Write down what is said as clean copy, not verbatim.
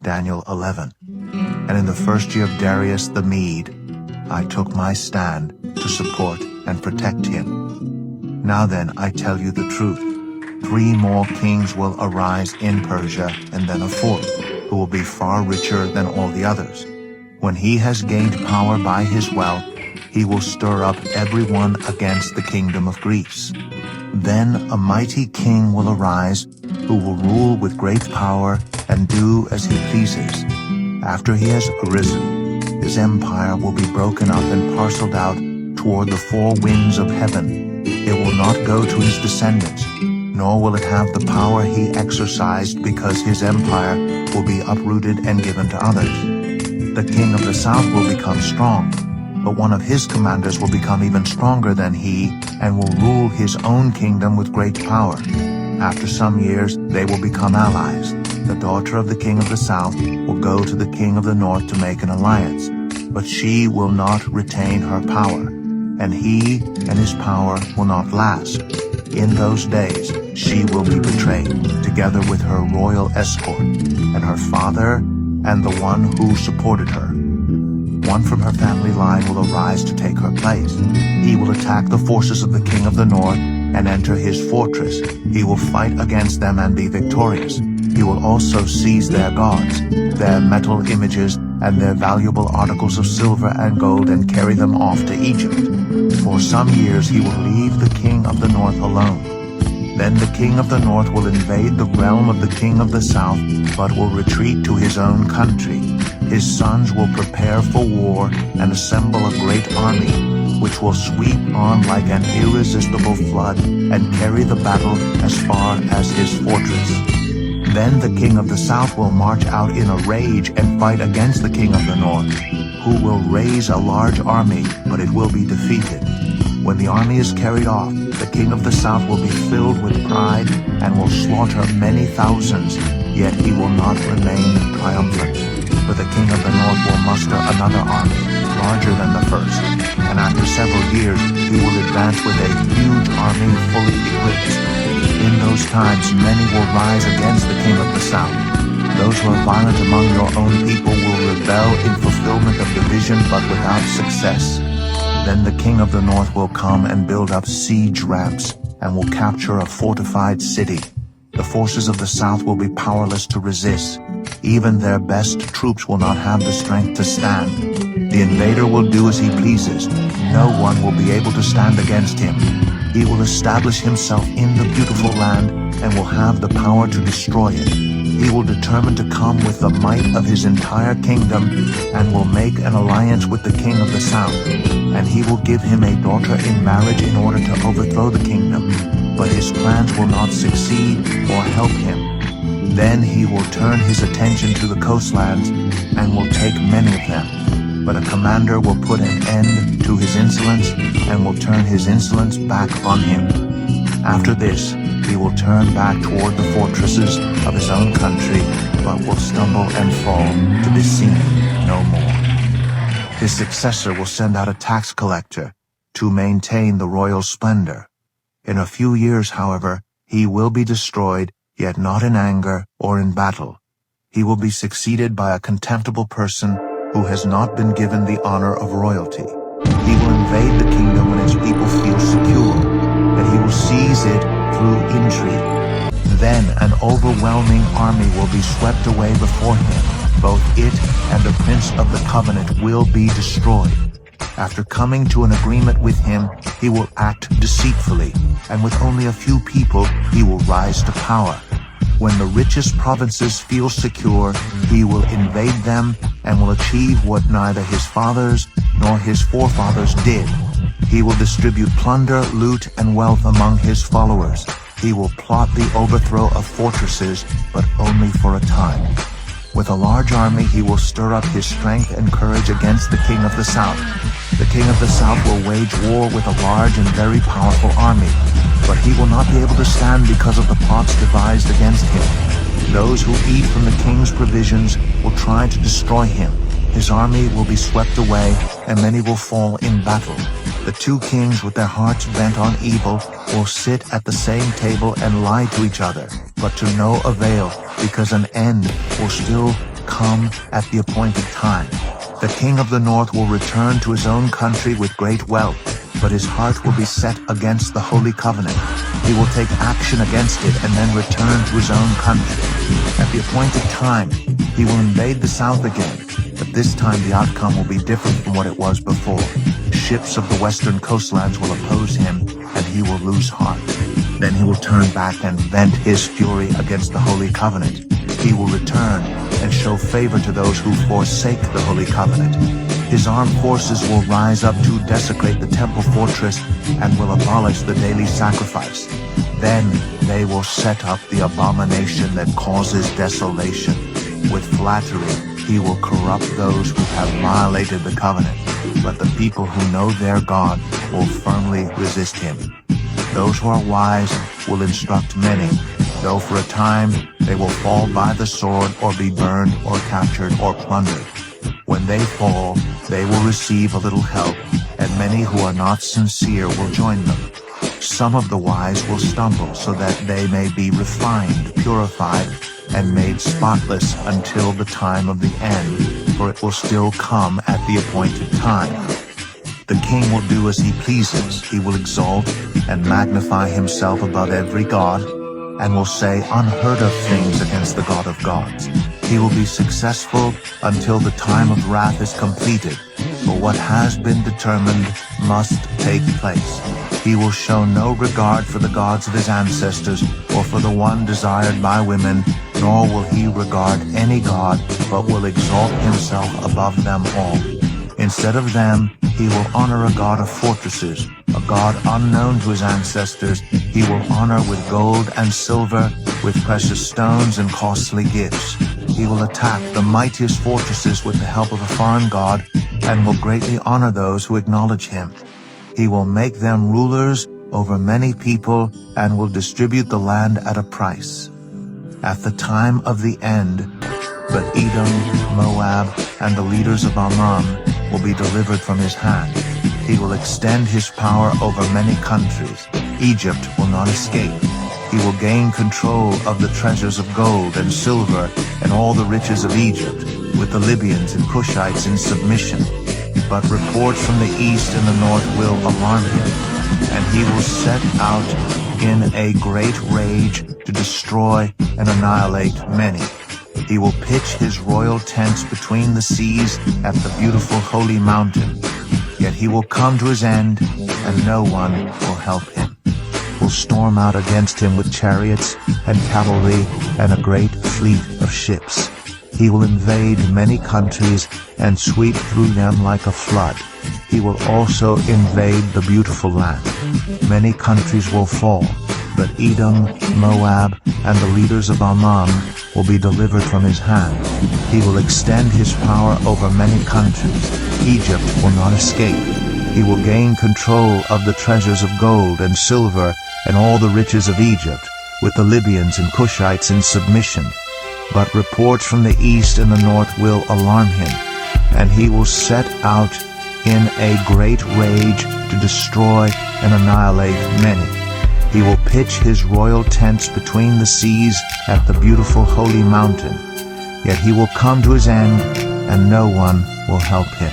Daniel 11. And in the first year of Darius the Mede, I took my stand to support and protect him. Now then, I tell you the truth. 3 more kings will arise in Persia, and then a 4th, who will be far richer than all the others. When he has gained power by his wealth, he will stir up everyone against the kingdom of Greece. Then a mighty king will arise, who will rule with great power and do as he pleases. After he has arisen, his empire will be broken up and parceled out toward the 4 winds of heaven. It will not go to his descendants, nor will it have the power he exercised, because his empire will be uprooted and given to others. The king of the south will become strong, but one of his commanders will become even stronger than he and will rule his own kingdom with great power. After some years, they will become allies. The daughter of the king of the south will go to the king of the north to make an alliance, but she will not retain her power, and he and his power will not last. In those days, she will be betrayed, together with her royal escort, and her father and the one who supported her. One from her family line will arise to take her place. He will attack the forces of the king of the north and enter his fortress. He will fight against them and be victorious. He will also seize their gods, their metal images, and their valuable articles of silver and gold, and carry them off to Egypt. For some years he will leave the king of the north alone. Then the king of the north will invade the realm of the king of the south, but will retreat to his own country. His sons will prepare for war and assemble a great army, which will sweep on like an irresistible flood and carry the battle as far as his fortress. Then the king of the south will march out in a rage and fight against the king of the north, who will raise a large army, but it will be defeated. When the army is carried off, the king of the south will be filled with pride and will slaughter many thousands, yet he will not remain triumphant. But the king of the north will muster another army, larger than the first, and after several years he will advance with a huge army fully equipped. In those times many will rise against the king of the south. Those who are violent among your own people will rebel in fulfillment of the vision, but without success. Then the king of the north will come and build up siege ramps and will capture a fortified city. The forces of the south will be powerless to resist. Even their best troops will not have the strength to stand. The invader will do as he pleases. No one will be able to stand against him. He will establish himself in the beautiful land and will have the power to destroy it. He will determine to come with the might of his entire kingdom and will make an alliance with the king of the south. And he will give him a daughter in marriage in order to overthrow the kingdom. But his plans will not succeed or help him. Then he will turn his attention to the coastlands and will take many of them. But a commander will put an end to his insolence and will turn his insolence back on him. After this, he will turn back toward the fortresses of his own country, but will stumble and fall to be seen no more. His successor will send out a tax collector to maintain the royal splendor. In a few years, however, he will be destroyed, yet not in anger or in battle. He will be succeeded by a contemptible person who has not been given the honor of royalty. He will invade the kingdom when its people feel secure, and he will seize it through intrigue. Then an overwhelming army will be swept away before him. Both it and the prince of the covenant will be destroyed. After coming to an agreement with him, he will act deceitfully, and with only a few people he will rise to power. When the richest provinces feel secure, he will invade them and will achieve what neither his fathers nor his forefathers did. He will distribute plunder, loot, and wealth among his followers. He will plot the overthrow of fortresses, but only for a time. With a large army, he will stir up his strength and courage against the king of the south. The king of the south will wage war with a large and very powerful army, but he will not be able to stand because of the plots devised against him. Those who eat from the king's provisions will try to destroy him. His army will be swept away, and many will fall in battle. The 2 kings, with their hearts bent on evil, will sit at the same table and lie to each other, but to no avail, because an end will still must come at the appointed time. The king of the north will return to his own country with great wealth, but his heart will be set against the holy covenant. He will take action against it and then return to his own country. At the appointed time, he will invade the south again, but this time the outcome will be different from what it was before. Ships of the western coastlands will oppose him, and he will lose heart. Then he will turn back and vent his fury against the holy covenant. He will return and show favor to those who forsake the holy covenant. His armed forces will rise up to desecrate the temple fortress and will abolish the daily sacrifice. Then they will set up the abomination that causes desolation. With flattery, he will corrupt those who have violated the covenant, but the people who know their God will firmly resist him. Those who are wise will instruct many, though for a time they will fall by the sword or be burned or captured or plundered. When they fall, they will receive a little help, and many who are not sincere will join them. Some of the wise will stumble so that they may be refined, purified, and made spotless until the time of the end, for it will still come at the appointed time. The king will do as he pleases. He will exalt and magnify himself above every god, and will say unheard of things against the God of gods. He will be successful until the time of wrath is completed, for what has been determined must take place. He will show no regard for the gods of his ancestors or for the one desired by women, nor will he regard any god, but will exalt himself above them all. Instead of them, he will honor a god of fortresses, a god unknown to his ancestors. He will honor with gold and silver, with precious stones and costly gifts. He will attack the mightiest fortresses with the help of a foreign god, and will greatly honor those who acknowledge him. He will make them rulers over many people, and will distribute the land at a price. At the time of the end, but Edom, Moab, and the leaders of Ammon will be delivered from his hand. He will extend his power over many countries. Egypt will not escape. He will gain control of the treasures of gold and silver and all the riches of Egypt, with the Libyans and Cushites in submission. But reports from the east and the north will alarm him, and he will set out in a great rage to destroy and annihilate many. He will pitch his royal tents between the seas at the beautiful holy mountain. Yet he will come to his end, and no one will help him. Will storm out against him with chariots and cavalry and a great fleet of ships. He will invade many countries and sweep through them like a flood. He will also invade the beautiful land. Many countries will fall, but Edom, Moab, and the leaders of Ammon will be delivered from his hand. He will extend his power over many countries. Egypt will not escape. He will gain control of the treasures of gold and silver and all the riches of Egypt, with the Libyans and Cushites in submission. But reports from the east and the north will alarm him, and he will set out in a great rage to destroy and annihilate many. He will pitch his royal tents between the seas at the beautiful holy mountain. Yet he will come to his end, and no one will help him.